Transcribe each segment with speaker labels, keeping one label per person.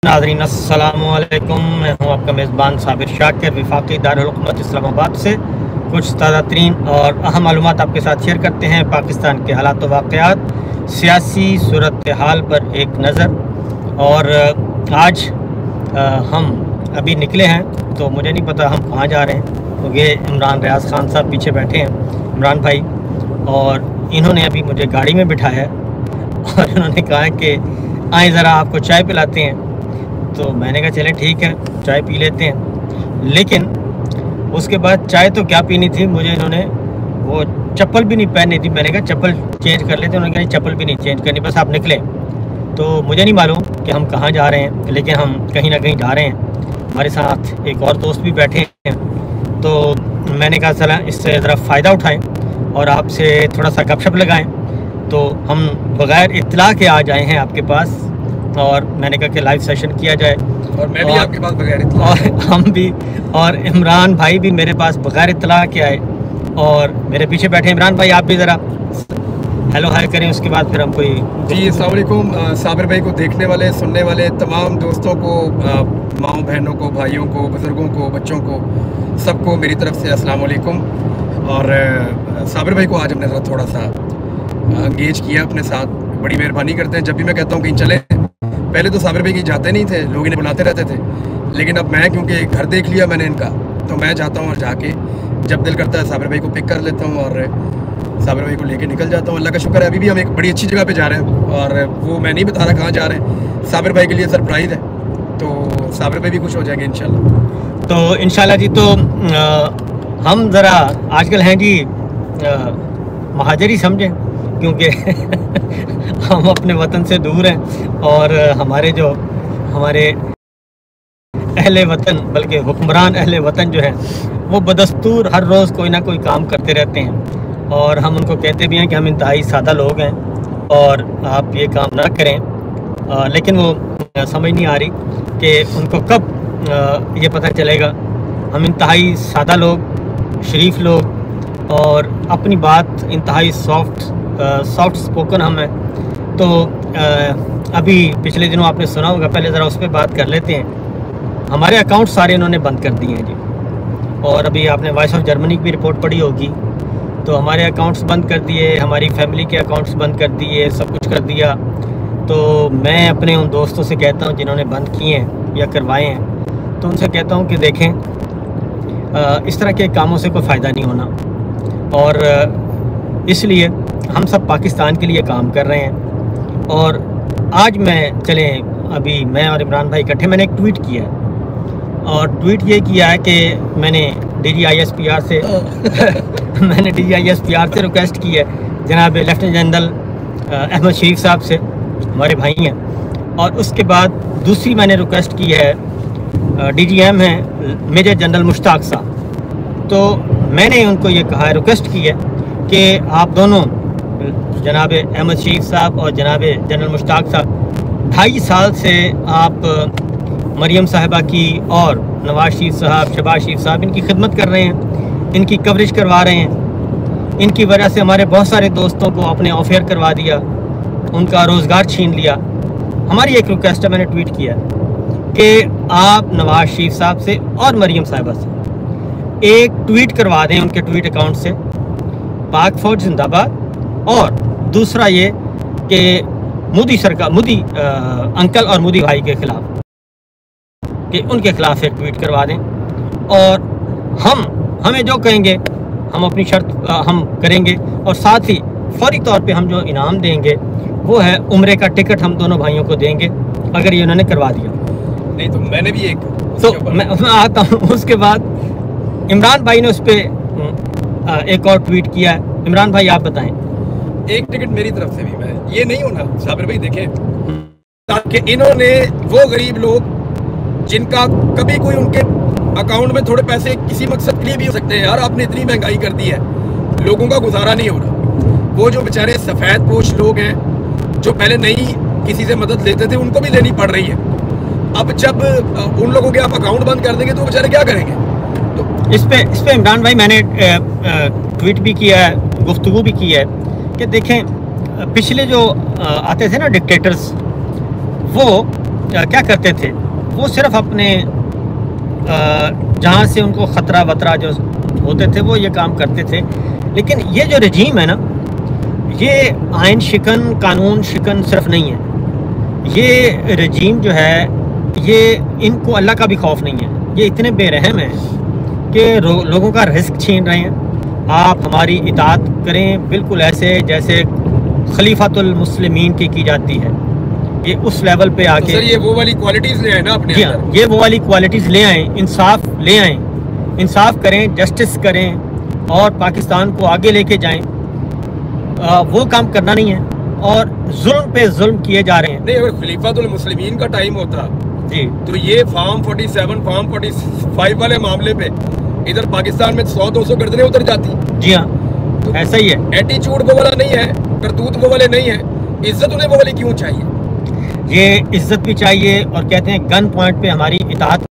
Speaker 1: नाज़रीन अस्सलामु अलैकुम। मैं हूं आपका मेज़बान साबिर शाकिर वफाकी दारुल हुकूमत इस्लामाबाद से कुछ ताज़ा तरीन और अहम मालूमात आपके साथ शेयर करते हैं। पाकिस्तान के हालात व वाक़यात, सियासी सूरत हाल पर एक नज़र। और आज हम अभी निकले हैं तो मुझे नहीं पता हम कहाँ जा रहे हैं, क्योंकि इमरान रियाज़ खान साहब पीछे बैठे हैं, इमरान भाई, और इन्होंने अभी मुझे गाड़ी में बिठाया है और इन्होंने कहा कि आए ज़रा आपको चाय पिलाते हैं। तो मैंने कहा चलें ठीक है, चाय पी लेते हैं। लेकिन उसके बाद चाय तो क्या पीनी थी, मुझे इन्होंने वो चप्पल भी नहीं पहनी थी। मैंने कहा चप्पल चेंज कर लेते हैं, उन्होंने कहा चप्पल भी नहीं चेंज करनी, बस आप निकले। तो मुझे नहीं मालूम कि हम कहाँ जा रहे हैं, लेकिन हम कहीं ना कहीं जा रहे हैं। हमारे साथ एक और दोस्त भी बैठे हैं, तो मैंने कहा चला इससे ज़रा फ़ायदा उठाएँ और आपसे थोड़ा सा गपशप लगाएँ। तो हम बग़ैर इत्तला के आ जाए हैं आपके पास, और मैंने कहा कि लाइव सेशन किया जाए।
Speaker 2: और मैं भी आपके पास बगैर इत्तला,
Speaker 1: और हम भी, और इमरान भाई भी मेरे पास बगैर इत्तला के आए और मेरे पीछे बैठे। इमरान भाई आप भी ज़रा हेलो हाय करें, उसके बाद फिर हम कोई।
Speaker 2: जी अस्सलाम वालेकुम। साबिर भाई को देखने वाले, सुनने वाले तमाम दोस्तों को, माओ बहनों को, भाइयों को, बुज़ुर्गों को, बच्चों को, सबको मेरी तरफ से अस्सलाम वालेकुम। और साबिर भाई को आज हमने ज़रा थोड़ा सा एंगेज किया अपने साथ, बड़ी मेहरबानी करते हैं। जब भी मैं कहता हूँ कहीं चले, पहले तो साबिर भाई की जाते नहीं थे, लोग इन्हें बुलाते रहते थे, लेकिन अब मैं क्योंकि घर देख लिया मैंने इनका, तो मैं जाता हूँ और जाके जब दिल करता है साबिर भाई को पिक कर लेता हूँ और साबिर भाई को लेके निकल जाता हूँ। अल्लाह का शुक्र है अभी भी हम एक बड़ी अच्छी जगह पे जा रहे हैं, और वो मैं नहीं बता रहा कहाँ जा रहे हैं, साबिर भाई के लिए सरप्राइज़ है। तो साबिर भाई भी खुश हो जाएंगे इंशाल्लाह।
Speaker 1: तो इंशाल्लाह जी। तो हम ज़रा आजकल हैं जी महाजरी समझें, क्योंकि हम अपने वतन से दूर हैं और हमारे अहले वतन, बल्कि हुक्मरान अहले वतन जो हैं, वो बदस्तूर हर रोज़ कोई ना कोई काम करते रहते हैं। और हम उनको कहते भी हैं कि हम इंतहाई सादा लोग हैं और आप ये काम ना करें, लेकिन वो समझ नहीं आ रही कि उनको कब ये पता चलेगा। हम इंतहाई सादा लोग, शरीफ लोग, और अपनी बात इंतहाई सॉफ्ट स्पोकन हम हैं। तो अभी पिछले दिनों आपने सुना होगा, पहले ज़रा उस पर बात कर लेते हैं। हमारे अकाउंट सारे इन्होंने बंद कर दिए हैं जी, और अभी आपने वॉइस ऑफ जर्मनी की भी रिपोर्ट पढ़ी होगी। तो हमारे अकाउंट्स बंद कर दिए, हमारी फैमिली के अकाउंट्स बंद कर दिए, सब कुछ कर दिया। तो मैं अपने उन दोस्तों से कहता हूँ जिन्होंने बंद किए हैं या करवाए हैं, तो उनसे कहता हूँ कि देखें, इस तरह के कामों से कोई फ़ायदा नहीं होना, और इसलिए हम सब पाकिस्तान के लिए काम कर रहे हैं। और आज अभी मैं और इमरान भाई इकट्ठे, मैंने एक ट्वीट किया है, और ट्वीट ये किया है कि मैंने DGISPR से मैंने DGISPR से रिक्वेस्ट की है, जनाब लेफ्टिनेंट जनरल अहमद शरीफ साहब से, हमारे भाई हैं। और उसके बाद दूसरी मैंने रिक्वेस्ट की है, DGM हैं मेजर जनरल मुश्ताक साहब। तो मैंने उनको ये कहा है, रिक्वेस्ट की है कि आप दोनों, जनाब अहमद शरीफ साहब और जनाब जनरल मुश्ताक साहब, 2.5 साल से आप मरियम साहिबा की और नवाज शरीफ साहब, शहबाज शरीफ साहब, इनकी खिदमत कर रहे हैं, इनकी कवरेज करवा रहे हैं। इनकी वजह से हमारे बहुत सारे दोस्तों को आपने ऑफेयर करवा दिया, उनका रोज़गार छीन लिया। हमारी एक रिक्वेस्ट है, मैंने ट्वीट किया कि आप नवाज शरीफ साहब से और मरियम साहिबा से एक ट्वीट करवा दें उनके ट्वीट अकाउंट से, पाक फौज जिंदाबाद, और दूसरा ये कि मोदी अंकल और मोदी भाई के ख़िलाफ़, कि उनके ख़िलाफ़ एक ट्वीट करवा दें। और हमें जो कहेंगे हम अपनी शर्त हम करेंगे, और साथ ही फौरी तौर पे हम जो इनाम देंगे वो है उम्रे का टिकट हम दोनों भाइयों को देंगे, अगर ये उन्होंने करवा दिया।
Speaker 2: नहीं तो मैंने भी एक,
Speaker 1: तो मैं आता हूँ। उसके बाद इमरान भाई ने उस पर एक और ट्वीट किया है। इमरान भाई आप बताएं।
Speaker 2: एक टिकट मेरी तरफ से भी, मैं ये नहीं होना साबिर भाई, देखें ताकि इन्होंने वो गरीब लोग जिनका कभी कोई उनके अकाउंट में थोड़े पैसे किसी मकसद के लिए भी हो सकते हैं, यार आपने इतनी महंगाई कर दी है, लोगों का गुजारा नहीं हो रहा। वो जो बेचारे सफ़ेद पोश लोग हैं, जो पहले नहीं किसी से मदद लेते थे, उनको भी लेनी पड़ रही है। अब जब उन लोगों के आप अकाउंट बंद कर देंगे तो बेचारे क्या करेंगे? तो
Speaker 1: इस पे इमरान भाई मैंने ट्वीट भी किया है, गुफ्तगू भी की है कि देखें, पिछले जो आते थे ना डिक्टेटर्स, वो क्या करते थे, वो सिर्फ अपने जहाँ से उनको ख़तरा वतरा जो होते थे वो ये काम करते थे। लेकिन ये जो रजीम है ना, ये आइन शिकन कानून शिकन सिर्फ नहीं है, ये रजीम जो है ये इनको अल्लाह का भी खौफ नहीं है। ये इतने बेरहम हैं कि लोगों का रिस्क छीन रहे हैं। आप हमारी इताअत करें बिल्कुल ऐसे जैसे खलीफातुल मुस्लिमीन की जाती है। ये उस लेवल पे आके
Speaker 2: तो सर ये वो वाली क्वालिटीज़ ले आए ना अपने अंदर।
Speaker 1: ये वो वाली क्वालिटीज़ ले आएँ, इंसाफ ले आएँ, इंसाफ करें, जस्टिस करें और पाकिस्तान को आगे लेके जाएं। वो काम करना नहीं है और जुल्म पे जुल्म किए जा रहे हैं।
Speaker 2: नहीं, अगर खलीफातुल मुस्लिमीन का टाइम होता
Speaker 1: जी
Speaker 2: तो ये फार्म 47 फार्म 45 वाले मामले पे इधर पाकिस्तान में 100-200 गर्दनें उतर जाती।
Speaker 1: जी हाँ, तो ऐसा ही है।
Speaker 2: एटीट्यूड वो वाला नहीं है, करतूत वो वाले नहीं है, इज्जत उन्हें वो वाली क्यों चाहिए?
Speaker 1: ये इज्जत भी चाहिए और कहते हैं गन पॉइंट पे हमारी इताअत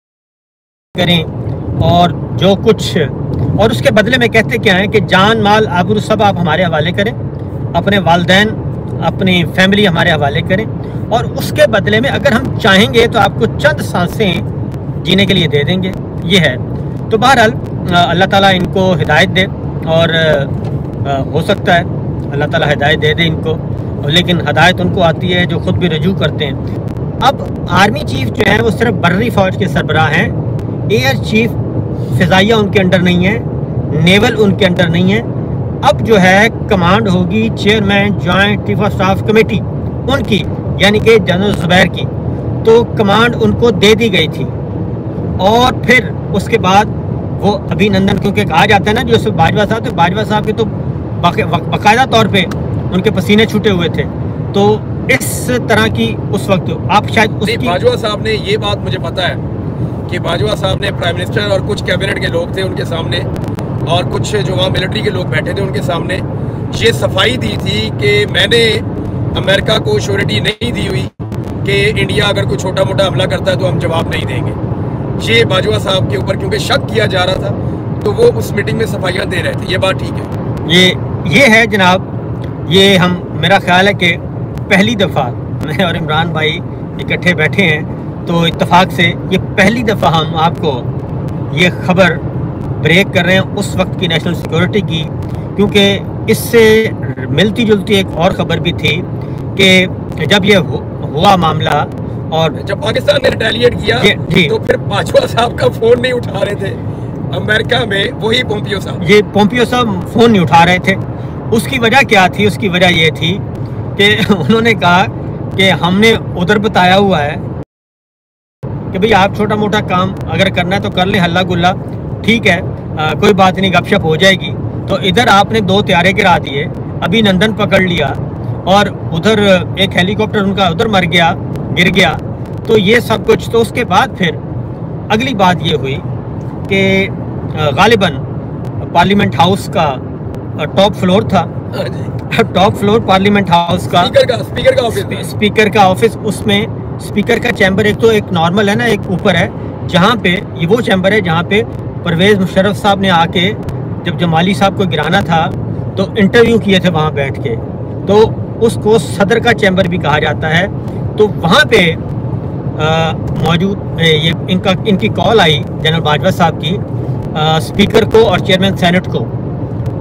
Speaker 1: करें और जो कुछ, और उसके बदले में कहते क्या है कि जान माल आबरू सब आप हमारे हवाले करें, अपने वालिदैन अपनी फैमिली हमारे हवाले करें और उसके बदले में अगर हम चाहेंगे तो आपको चंद सांसें जीने के लिए दे देंगे। ये है। तो बहरहाल अल्लाह ताला इनको हिदायत दे और हो सकता है अल्लाह ताला हिदायत दे दे इनको, लेकिन हिदायत उनको आती है जो ख़ुद भी रजू करते हैं। अब आर्मी चीफ जो है वो सिर्फ बर्री फ़ौज के सरबराह हैं, एयर चीफ फ़िज़ाइया उनके अंडर नहीं है, नेवल उनके अंडर नहीं है। अब जो है कमांड होगी chairman joint chief of staff committee उनकी, यानी कि जनरल ज़ुबैर की। तो कमांड उनको दे दी गई थी और फिर उसके बाद वो अभिनंदन, क्योंकि कहा जाता है ना जो बाजवा साहब थे, बाजवा साहब के तो बाकायदा तौर पे उनके पसीने छूटे हुए थे। तो इस तरह की उस वक्त आप शायद उसकी
Speaker 2: बाजवा साहब ने, ये बात मुझे पता है कि बाजवा साहब ने प्राइम मिनिस्टर और कुछ कैबिनेट के लोग थे उनके सामने और कुछ जो वहाँ मिलिट्री के लोग बैठे थे उनके सामने ये सफाई दी थी कि मैंने अमेरिका को श्योरिटी नहीं दी हुई कि इंडिया अगर कोई छोटा मोटा हमला करता है तो हम जवाब नहीं देंगे। ये बाजवा साहब के ऊपर क्योंकि शक किया जा रहा था तो वो उस मीटिंग में सफाइयाँ दे रहे थे। ये बात ठीक है।
Speaker 1: ये है जनाब, ये हम, मेरा ख्याल है कि पहली दफ़ा मैं और इमरान भाई इकट्ठे बैठे हैं तो इत्तेफाक से ये पहली दफ़ा हम आपको ये ख़बर ब्रेक कर रहे हैं उस वक्त की नेशनल सिक्योरिटी की, क्योंकि इससे मिलती जुलती एक और ख़बर भी थी कि जब ये हुआ मामला और
Speaker 2: जब पाकिस्तान ने रिटेलिएट किया तो फिर बाजवा साहब का फ़ोन नहीं उठा रहे थे अमेरिका में, वही पोम्पियो साहब। ये
Speaker 1: पोम्पियो साहब फ़ोन नहीं उठा रहे थे। उसकी वजह क्या थी? उसकी वजह ये थी कि उन्होंने कहा कि हमने उधर बताया हुआ है कि भाई आप छोटा मोटा काम अगर करना है तो कर लें, हल्ला गुल्ला ठीक है, कोई बात नहीं, गपशप हो जाएगी। तो इधर आपने 2 त्यारे गिरा दिए, अभिनंदन पकड़ लिया और उधर एक हेलीकॉप्टर उनका उधर मर गया, गिर गया। तो ये सब कुछ, तो उसके बाद फिर अगली बात ये हुई कि गालिबन पार्लियामेंट हाउस का टॉप फ्लोर था, टॉप फ्लोर पार्लियामेंट हाउस का स्पीकर का ऑफिस, उसमें स्पीकर का चैम्बर एक नॉर्मल है ना, एक ऊपर है जहाँ पे ये वो चैम्बर है जहाँ पे परवेज़ मुशर्रफ साहब ने आके जब जमाली साहब को गिराना था तो इंटरव्यू किए थे वहाँ बैठ के, तो उसको सदर का चैम्बर भी कहा जाता है। तो वहाँ पे मौजूद ये इनकी कॉल आई जनरल बाजवा साहब की स्पीकर को और चेयरमैन सेनेट को,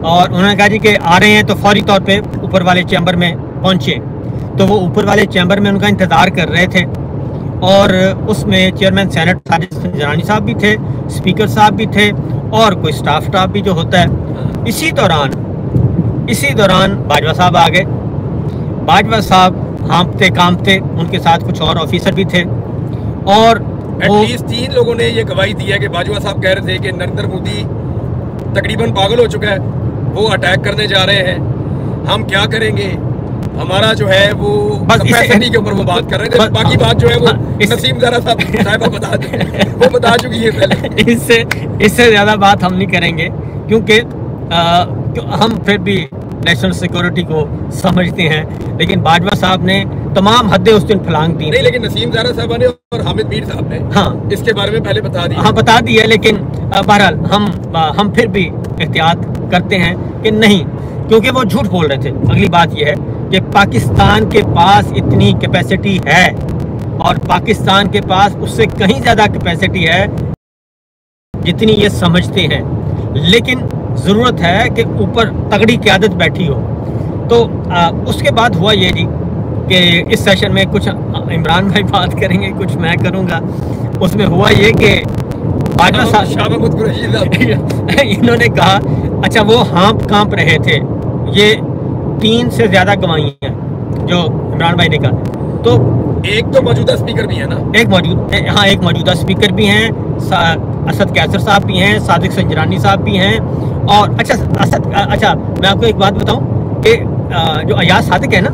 Speaker 1: और उन्होंने कहा जी कि आ रहे हैं, तो फौरी तौर पे ऊपर वाले चैम्बर में पहुँचे। तो वो ऊपर वाले चैम्बर में उनका इंतज़ार कर रहे थे और उसमें चेयरमैन सेनेट साजिद संजरानी साहब भी थे, स्पीकर साहब भी थे और कोई स्टाफ भी जो होता है। इसी दौरान बाजवा साहब आ गए। बाजवा साहब हाँफते कांपते, उनके साथ कुछ और ऑफिसर भी थे और
Speaker 2: एटलीस्ट 3 लोगों ने ये गवाही दी है कि बाजवा साहब कह रहे थे कि नरेंद्र मोदी तकरीबन पागल हो चुका है, वो अटैक करने जा रहे हैं, हम क्या करेंगे, हमारा जो है वो कैपेसिटी के ऊपर वो बात कर रहे थे। बाकी बात जो है वो नसीम ज़रा साहब बता चुकी है पहले।
Speaker 1: इससे ज़्यादा बात हम नहीं करेंगे क्योंकि हम फिर भी नेशनल सिक्योरिटी को समझते हैं, लेकिन बाजवा साहब ने तमाम हदें उस दिन फलांग दी।
Speaker 2: नहीं, लेकिन नसीम ज़ारा साहब ने और हामिद मीर साहब ने
Speaker 1: हाँ
Speaker 2: इसके बारे में पहले बता दिया।
Speaker 1: हाँ बता दिया, लेकिन बहरहाल हम फिर भी एहतियात करते हैं कि नहीं, क्योंकि वो झूठ बोल रहे थे। अगली बात यह है कि पाकिस्तान के पास इतनी कैपेसिटी है और पाकिस्तान के पास उससे कहीं ज़्यादा कैपेसिटी है जितनी ये समझते हैं, लेकिन ज़रूरत है कि ऊपर तगड़ी क़यादत बैठी हो। तो उसके बाद हुआ ये जी कि इस सेशन में कुछ इमरान भाई बात करेंगे, कुछ मैं करूँगा। उसमें हुआ ये कि बाजवा साहब इन्होंने कहा, अच्छा वो हाँप कांप रहे थे, ये 3 से ज़्यादा गवाही हैं जो इमरान भाई ने कहा। तो
Speaker 2: एक तो मौजूदा स्पीकर भी है ना,
Speaker 1: एक मौजूदा स्पीकर भी हैं, असद कैसर साहब भी हैं, सादिक संजरानी साहब भी हैं। और अच्छा मैं आपको एक बात बताऊं कि जो अयाज सादिक है ना,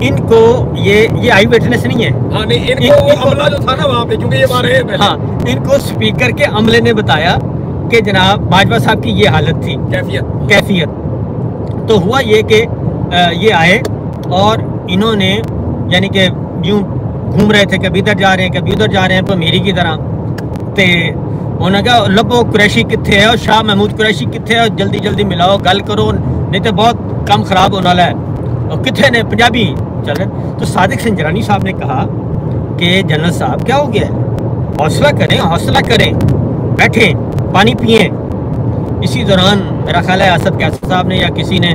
Speaker 1: इनको ये आई विटनेस नहीं है।
Speaker 2: हाँ, नहीं, इनको हमला जो था ना वहाँ पे, क्योंकि ये बात है।
Speaker 1: हाँ, इनको स्पीकर के अमले ने बताया कि जनाब बाजवा साहब की ये हालत थी, कैफियत। तो हुआ ये कि ये आए और इन्होंने यानी कि यूं घूम रहे थे, कभी इधर जा रहे हैं कभी उधर जा रहे हैं, तो मेरी की तरह। तो उन्होंने कहा लबो कुरैशी कितने है और शाह महमूद कुरैशी कितने है, जल्दी जल्दी मिलाओ, गल करो, नहीं तो बहुत कम खराब होने वाला है। और कितने ने पंजाबी चल रहे। तो सादिक संजरानी साहब ने कहा कि जनरल साहब क्या हो गया, हौसला करें, बैठें, पानी पिए। इसी दौरान मेरा ख्याल है असद कैसर साहब ने या किसी ने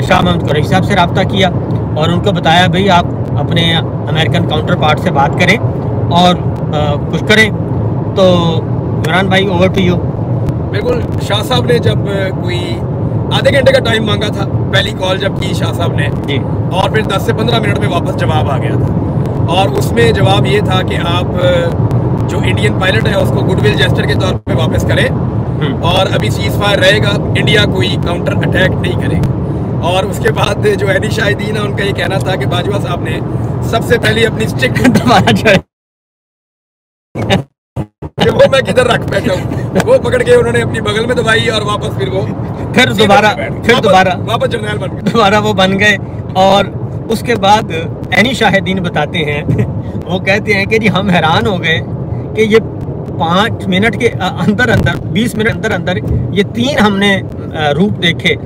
Speaker 1: शाह महमूद कुरैशी साहब से रब्ता किया और उनको बताया भाई आप अपने अमेरिकन काउंटर पार्ट से बात करें और कुछ करें। तो इमरान भाई ओवर टू यू।
Speaker 2: बिल्कुल, शाह साहब ने जब कोई आधे घंटे का टाइम मांगा था, पहली कॉल जब की शाह साहब ने जी, और फिर 10 से 15 मिनट में वापस जवाब आ गया था। और उसमें जवाब ये था कि आप जो इंडियन पायलट है उसको गुडविल जेस्चर के तौर पे वापस करें और अभी सीज फायर रहेगा, इंडिया कोई काउंटर अटैक नहीं करेगा। और उसके बाद जो एनी शाहिदीन है उनका ये कहना था कि बाजवा साहब ने सबसे पहले अपनी स्टिक वो मैं किधर रख बैठा हूँ, वो पकड़ के उन्होंने अपनी बगल में दबाई और वापस फिर दोबारा वापस जर्नल बन गए, दोबारा वो बन गए। और उसके बाद एनी शाहिदीन बताते हैं वो कहते हैं कि जी हम हैरान हो गए कि ये 5 मिनट के अंदर 20 मिनट अंदर ये 3 हमने रूप देखे।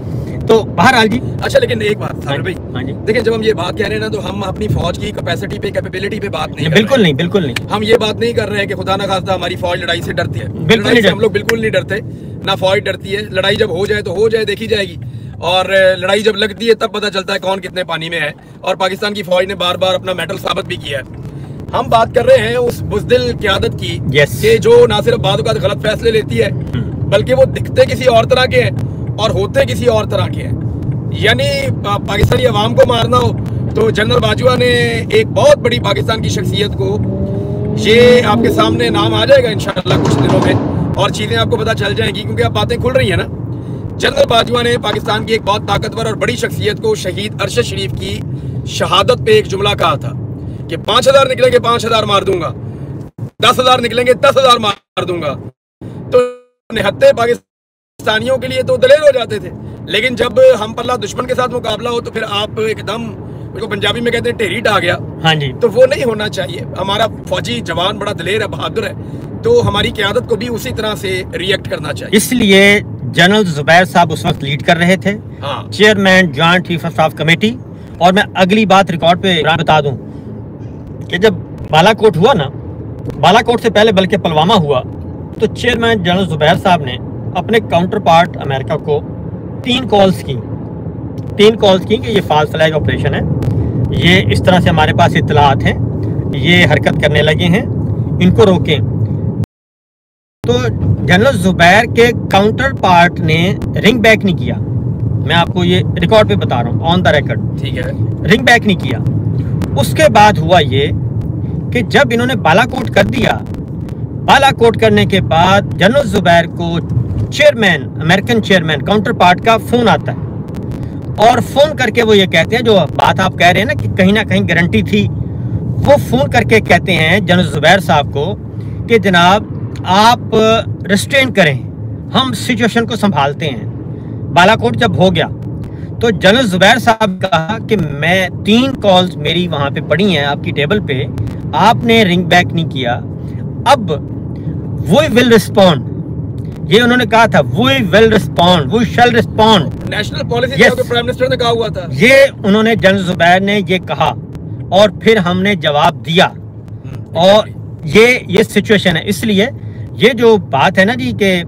Speaker 2: तो बहरहाल जी, अच्छा लेकिन एक बात साबिर भाई,
Speaker 1: हाँ जी,
Speaker 2: देखिए जब हम ये बात कह रहे हैं ना, तो हम अपनी फौज की कैपेसिटी पे, कैपेबिलिटी पे बात नहीं,
Speaker 1: बिल्कुल नहीं। हम
Speaker 2: ये बात नहीं कर रहे हैं कि खुदा ना खास्ता हमारी फौज लड़ाई से डरती है,
Speaker 1: बिल्कुल
Speaker 2: हम लोग बिल्कुल नहीं डरते, ना फौज डरती है। लड़ाई जब हो जाए तो हो जाए, देखी जाएगी। और लड़ाई जब लगती है तब पता चलता है कौन कितने पानी में है। और पाकिस्तान की फौज ने बार बार अपना मेटल साबित भी किया है। हम बात कर रहे हैं उस बुज़दिल क़यादत की कि जो ना सिर्फ बाद औक़ात गलत फैसले लेती है, बल्कि वो दिखते किसी और तरह के हैं और होते किसी और तरह के हैं। यानी पाकिस्तानी अवाम को मारना हो तो जनरल बाजवा ने एक बहुत बड़ी पाकिस्तान की शख्सियत को, ये आपके सामने नाम आ जाएगा इंशाअल्लाह कुछ दिनों में और चीज़ें आपको पता चल जाएंगी, क्योंकि अब बातें खुल रही है ना। जनरल बाजवा ने पाकिस्तान की एक बहुत ताकतवर और बड़ी शख्सियत को शहीद अरशद शरीफ की शहादत पे एक जुमला कहा था कि 5000 निकलेंगे 5000 मार दूंगा, 10,000 निकलेंगे 10,000 मार दूंगा। तो निहत्ते पाकिस्तानियों के लिए तो दलेर हो जाते थे, लेकिन जब हम पल्ला दुश्मन के साथ मुकाबला हो तो फिर आप एकदम, उसको पंजाबी में कहते हैं ढेरी ढा गया।
Speaker 1: हाँ जी,
Speaker 2: तो वो नहीं होना चाहिए। हमारा फौजी जवान बड़ा दलेर है, बहादुर है, तो हमारी क़यादत को भी उसी तरह से रिएक्ट करना चाहिए।
Speaker 1: इसलिए जनरल जुबैर साहब उस वक्त लीड कर रहे थे, chairman joint chief of staff committee. और मैं अगली बात रिकॉर्ड पे बता दूं कि जब बालाकोट हुआ ना, बालाकोट से पहले बल्कि पुलवामा हुआ, तो चेयरमैन जनरल जुबैर साहब ने अपने काउंटर पार्ट अमेरिका को 3 कॉल्स की कि ये फॉल्स फ्लैग ऑपरेशन है, ये इस तरह से हमारे पास इत्तलात हैं, ये हरकत करने लगे हैं, इनको रोकें। तो जनरल जुबैर के काउंटर पार्ट ने रिंग बैक नहीं किया। मैं आपको ये रिकॉर्ड पे बता रहा हूँ, ऑन द रिकॉर्ड, ठीक है, रिंग बैक नहीं किया। उसके बाद हुआ ये कि जब इन्होंने बालाकोट कर दिया, बालाकोट करने के बाद जनरल जुबैर को chairman, American chairman counter part का फोन आता है और फोन करके वो ये कहते हैं, जो बात आप कह रहे हैं ना कि कहीं ना कहीं गारंटी थी, वो फोन करके कहते हैं जनरल जुबैर साहब को कि जनाब आप रिस्ट्रेन करें, हम सिचुएशन को संभालते हैं। बालाकोट जब हो गया तो जनरल जुबैर साहब कहा कि मैं 3 कॉल्स मेरी वहाँ पे पड़ी हैं आपकी टेबल पे, आपने रिंग बैक नहीं किया, अब वी विल रिस्पॉन्ड, ये उन्होंने कहा था, we will respond, we shall respond.
Speaker 2: National policy prime minister ने कहा हुआ था,
Speaker 1: ये उन्होंने जनरल जुबैर ने ये कहा और फिर हमने जवाब दिया। और ये सिचुएशन है। इसलिए ये जो बात है ना जी कि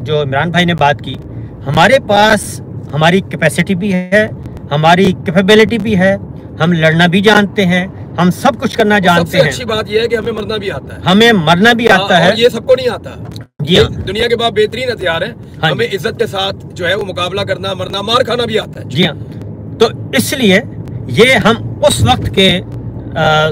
Speaker 1: जो इमरान भाई ने बात की, हमारे पास हमारी कैपेसिटी भी है, हमारी कैपेबिलिटी भी है, हम लड़ना भी जानते हैं, हम सब कुछ करना जानते हैं।
Speaker 2: अच्छी बात यह है कि हमें मरना भी आता है,
Speaker 1: हमें मरना भी आता है।
Speaker 2: ये सबको नहीं आता।
Speaker 1: जी हाँ,
Speaker 2: दुनिया के बाद बेहतरीन हथियार है।
Speaker 1: हाँ,
Speaker 2: हमें इज्जत के साथ जो है वो मुकाबला करना, मरना, मार खाना भी आता है।
Speaker 1: जी हाँ, तो इसलिए ये हम उस वक्त के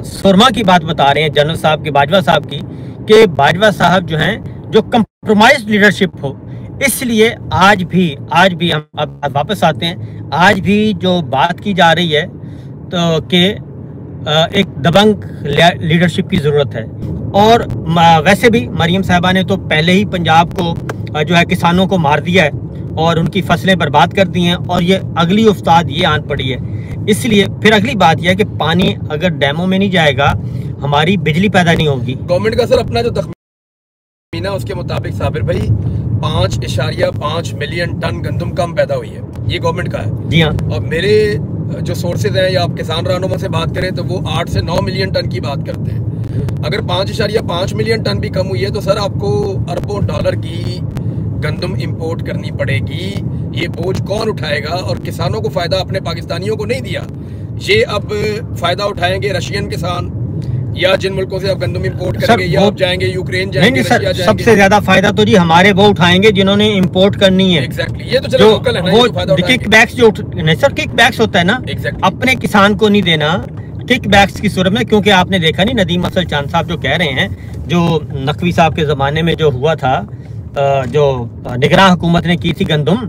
Speaker 1: सुरमा की बात बता रहे हैं, जनरल साहब की, बाजवा साहब की, कि बाजवा साहब जो हैं जो कंप्रोमाइज लीडरशिप हो। इसलिए आज भी हम अब वापस आते हैं, आज भी जो बात की जा रही है तो कि एक दबंग लीडरशिप की ज़रूरत है। और वैसे भी मरियम साहबा ने तो पहले ही पंजाब को जो है किसानों को मार दिया है और उनकी फसलें बर्बाद कर दी हैं, और ये अगली उस्ताद ये आन पड़ी है। इसलिए फिर अगली बात यह है कि पानी अगर डैमों में नहीं जाएगा, हमारी बिजली पैदा नहीं होगी।
Speaker 2: गवर्नमेंट का सर अपना जो तखमीना उसके मुताबिक साबिर भाई 5.5 मिलियन टन गंदम कम पैदा हुई है, ये गवर्नमेंट का है।
Speaker 1: जी हाँ,
Speaker 2: और मेरे जो सोर्सेज हैं या आप किसान रहनुमा से बात करें तो वो 8 से 9 मिलियन टन की बात करते हैं। अगर 5.5 मिलियन टन भी कम हुई है तो सर आपको अरबों डॉलर की गंदम इंपोर्ट करनी पड़ेगी। ये बोझ कौन उठाएगा? और किसानों को फायदा अपने पाकिस्तानियों को नहीं दिया, ये अब फायदा उठाएंगे रशियन किसान, या जिन मुल्कों से आप गंदम इंपोर्ट करेंगे, या आप जाएंगे यूक्रेन जाएंगे,
Speaker 1: सर, सबसे ज्यादा फायदा तो जी हमारे वो उठाएंगे जिन्होंने इंपोर्ट करनी है।
Speaker 2: एग्जैक्टली, ये तो चलो लोकल है ना,
Speaker 1: वो किक बैक्स जो नहीं सर, किक बैक्स होता है ना, अपने किसान को नहीं देना किक बैक्स की सूरत में। क्योंकि आपने देखा नहीं, नदीम अफजल चांद साहब जो कह रहे हैं, जो नकवी साहब के जमाने में जो हुआ था, जो निगरान हुकूमत ने की थी गंदम,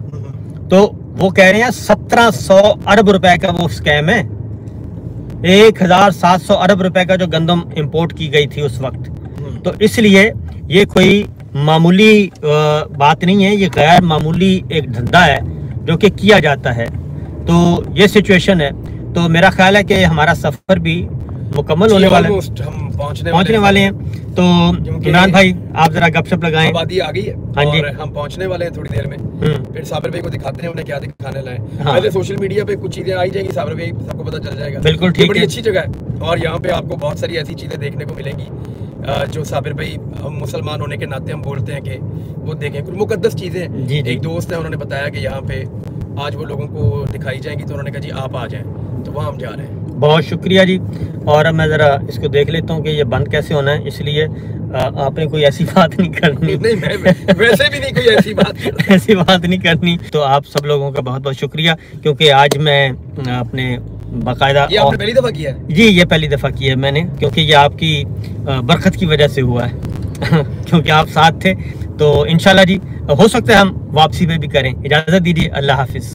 Speaker 1: तो वो कह रहे हैं 1700 अरब रुपए का वो स्कैम है। 1700 अरब रुपए का जो गंदम इंपोर्ट की गई थी उस वक्त। तो इसलिए ये कोई मामूली बात नहीं है, ये गैर मामूली एक धंधा है जो कि किया जाता है। तो ये सिचुएशन है। तो मेरा ख्याल है कि हमारा सफर भी मुकम्मल होने वाला है,
Speaker 2: हम
Speaker 1: पहुंचने वाले हैं। तो इमरान भाई आप जरा गपशप लगाएं।
Speaker 2: आबादी आ गई है,
Speaker 1: हाँ जी,
Speaker 2: और हम पहुंचने वाले हैं थोड़ी देर में। फिर साबिर भाई को दिखाते हैं उन्हें क्या दिखाने लाए।
Speaker 1: हाँ,
Speaker 2: वैसे सोशल मीडिया पे कुछ चीजें आई जाएंगी, साबिर भाई सबको पता चल जाएगा।
Speaker 1: बिल्कुल ठीक है,
Speaker 2: बड़ी अच्छी जगह है, और यहाँ पे आपको बहुत सारी ऐसी चीजें देखने को मिलेंगी जो साबिर भाई, हम मुसलमान होने के नाते हम बोलते हैं कि वो देखें, कुछ मुकद्दस चीजें। एक दोस्त है, उन्होंने बताया कि यहाँ पे आज वो लोगों को दिखाई जाएंगी, तो उन्होंने कहा जी आप आ जाएं, तो वहाँ हम जा रहे हैं।
Speaker 1: बहुत शुक्रिया जी। और मैं ज़रा इसको देख लेता हूँ कि ये बंद कैसे होना है, इसलिए आपने कोई ऐसी बात नहीं करनी।
Speaker 2: नहीं, मैं वैसे भी नहीं कोई ऐसी बात
Speaker 1: ऐसी बात नहीं करनी। तो आप सब लोगों का बहुत बहुत शुक्रिया, क्योंकि आज मैं अपने बाकायदा,
Speaker 2: ये आपने पहली दफ़ा किया है?
Speaker 1: जी, ये पहली दफ़ा किया है मैंने, क्योंकि ये आपकी बरकत की वजह से हुआ है क्योंकि आप साथ थे। तो इंशाल्लाह जी हो सकता है हम वापसी में भी करें। इजाज़त दीजिए, अल्लाह हाफिज़।